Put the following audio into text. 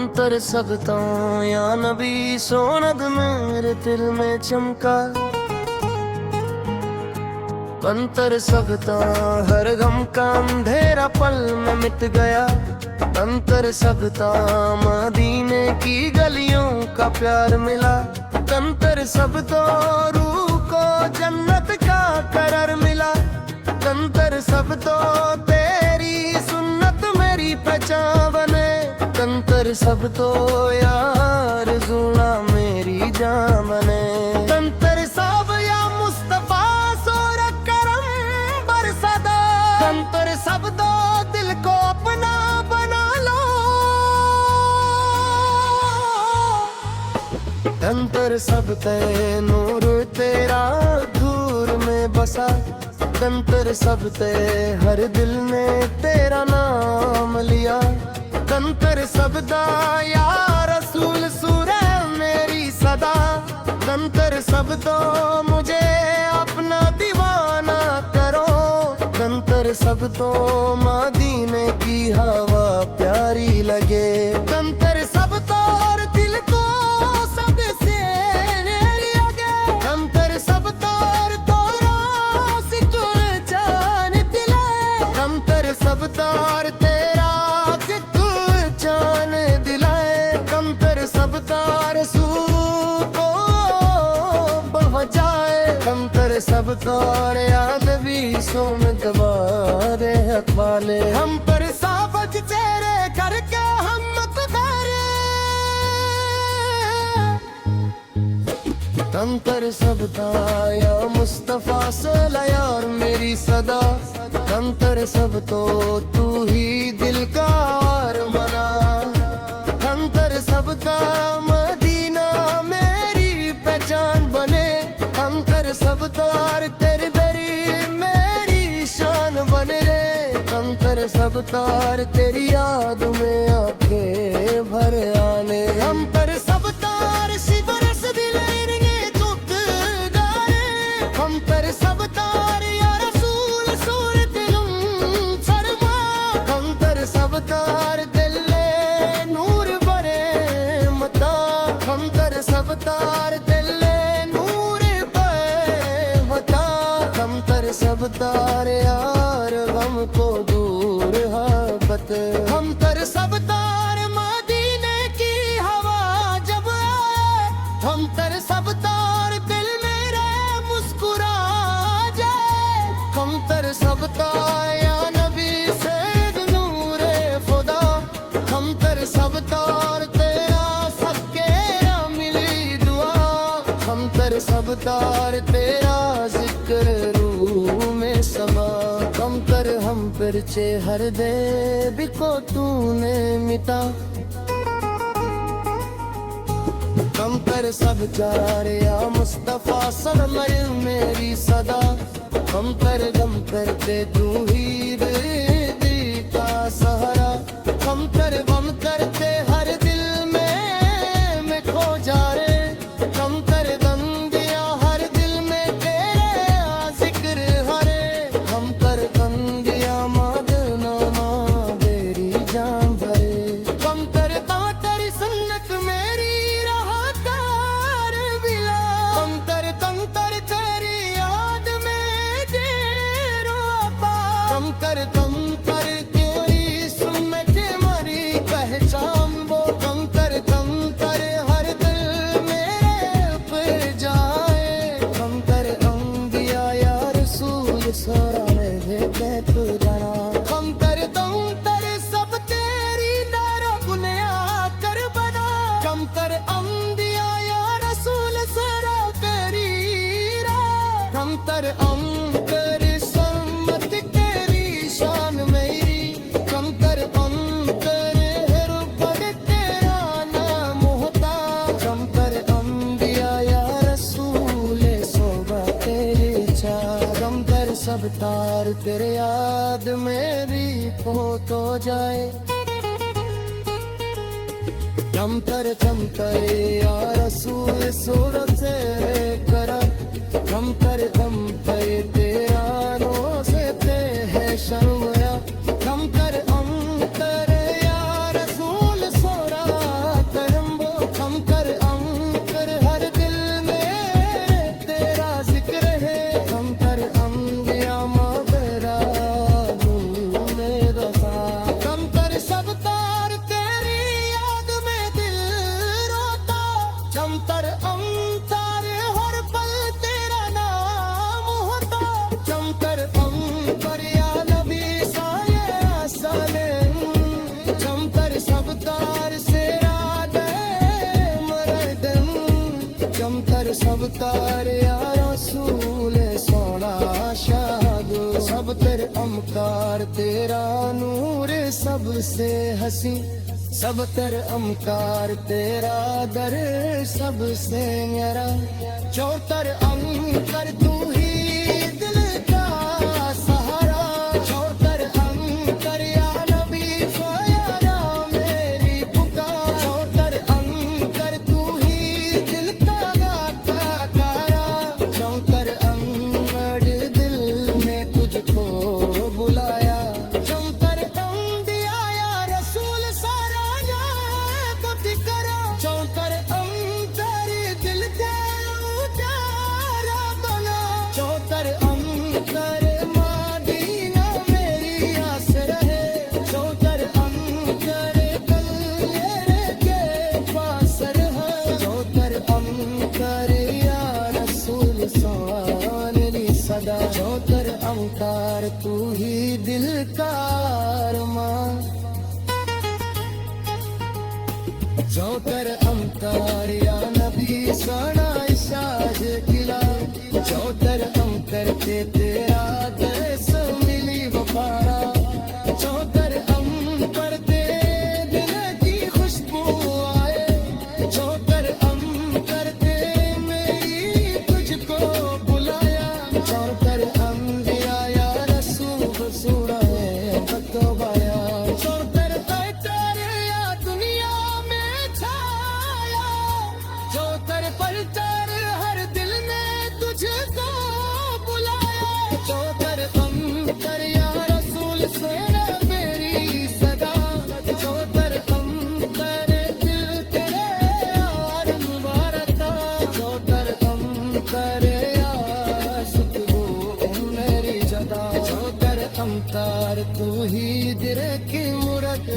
अंतर सब तो या नबी सोनद मेरे दिल में चमका। अंतर सब तो हर गम का अंधेरा पल में मिट गया। अंतर सब तो मदीने की गलियों का प्यार मिला। अंतर सब तो रूह को जन्नत का करार मिला। अंतर सब तो तेरी सुन्नत मेरी पहचान बने। अंतर सब तो यार जुना मेरी जान बने। अंतर सब या मुस्तफा सोर करम बरसदा। अंतर सब तो दिल को अपना बना लो। अंतर सब ते नूर तेरा धूर में बसा। अंतर सब ते हर दिल ने तेरा नाम लिया। अंतर सब दा या रसूल सूरे मेरी सदा। अंतर सब तो मुझे अपना दीवाना करो। अंतर सब तो मदीने की हवा प्यारी लगे। अंतर सब तो और दिल को सबसे लगे। अंतर सब तो और जान दिले। अंतर सब तो और तेरा जान दिलाए। अंतर सब तार सू को पहुँचाए। अंतर सब तार याद भी सोम दबारे अखबाले। हम पर साबज चेहरे करके हम मत करे। अंतर सब ताया मुस्तफा सला यार मेरी सदा। अंतर सब तो तू ही दिल का और मना। अंतर सब का मदीना मेरी पहचान बने। अंतर सब तार तेरे दरी मेरी शान बने रे। अंतर सब तार तेरी याद में आंखें भर आने। अंतर सब तार शिवरस दिलेंगे दुख गाए। अंतर सब तार या रसूल सूरत शर्मा। अंतर सब तार दिल नूर बरे मता। अंतर सब तार दिल नूर बरे मता। अंतर सब तार यार गम को दूर हाबत। अंतर सब तार मदीने की हवा जब आए। अंतर सब तार दिल मेरे मुस्कुरा जाए। अंतर सब तार या नबी से नूरे खुदा। अंतर सब तार तेरा सबके मिली दुआ। अंतर सब तार तेरा जिक्र रूह में समा। अंतर हम परचे हर दे बिको तूने मिटा। अंतर सब चार या मुस्तफा सरमर मेरी सदा। अंतर गम करते तू ही दी का सहारा। अंतर गम करते हर दिल में खो जा रे। अंतर गम दिया हर दिल में तेरे जिक्र हरे। अंतर गम दिया मदना मेरी जान भरे। अंतर तेरी सुन्नत मेरी राहतार मिला। अंतर तेरी याद में तेरो अपा। अंतर तेरी सुन्नत मरी पहचान वो। अंतर हर दिल मेरे पर जाए। अंतर अंबिया या रसूल सारा रहे तू जाना। अंतर सब तेरी नारा गुनिया कर बना। अंतर अंबिया या रसूल सारा तेरी राह। अंतर अंतर सम्मत तेरी शान मेरी। अंतर हर पग तेरा नाम होता। अंतर अंबिया या रसूल सोबा तेरी चार। अंतर सब तार तेरे याद मेरी खो तो जाए। अंतर या रसूल सूरत से करा। अंतर तेरा नो से ते है शर्मया। अंतर या रसूल सोरा चौंतर सब तारे यारा सूले सोना शादो सब तेरे अमकार तेरा नूर सबसे हसी सब तेरे अमकार तेरा दर सबसे न्यारा चौतर अंकर तू ही दिल का सहारा चौतर अंकर या नबी फयारा मेरी पुकार चौतर अंकर तू ही दिल का गाता चौतर अंकर दिल में तुझको बुलाया चौतर दिया या रसूल सारा चौतर अंतर दिल के उजारा बना चौतर अंतर मदीना मेरी आस रहे चौतर अंतर कल्ले के पास रहे चौतर अंतर या रसूल सोनी सदा चौतर अंकार तू ही दिल का अरमान चौतर अंकार या नबी सोना साज किला चौतर अंकर ते तेरा दर्श मिली वफारा चौतर अंकर ते दिल की खुशबू आए चौतर अंकर ते मेरी तुझको बुलाया चौतर अंबिया या रसूल सुनाए बतवाया चौतर या दुनिया चौतर पलटर हर दिल ने तुझको बुलाया चौतर अंतर या रसूल सुना मेरी सदा चौतर अंतर दिल तेरे यार मुबारक चौतर अंतर या सुतगो मेरी जदा चौतर अंतर तू ही दिल की मुरत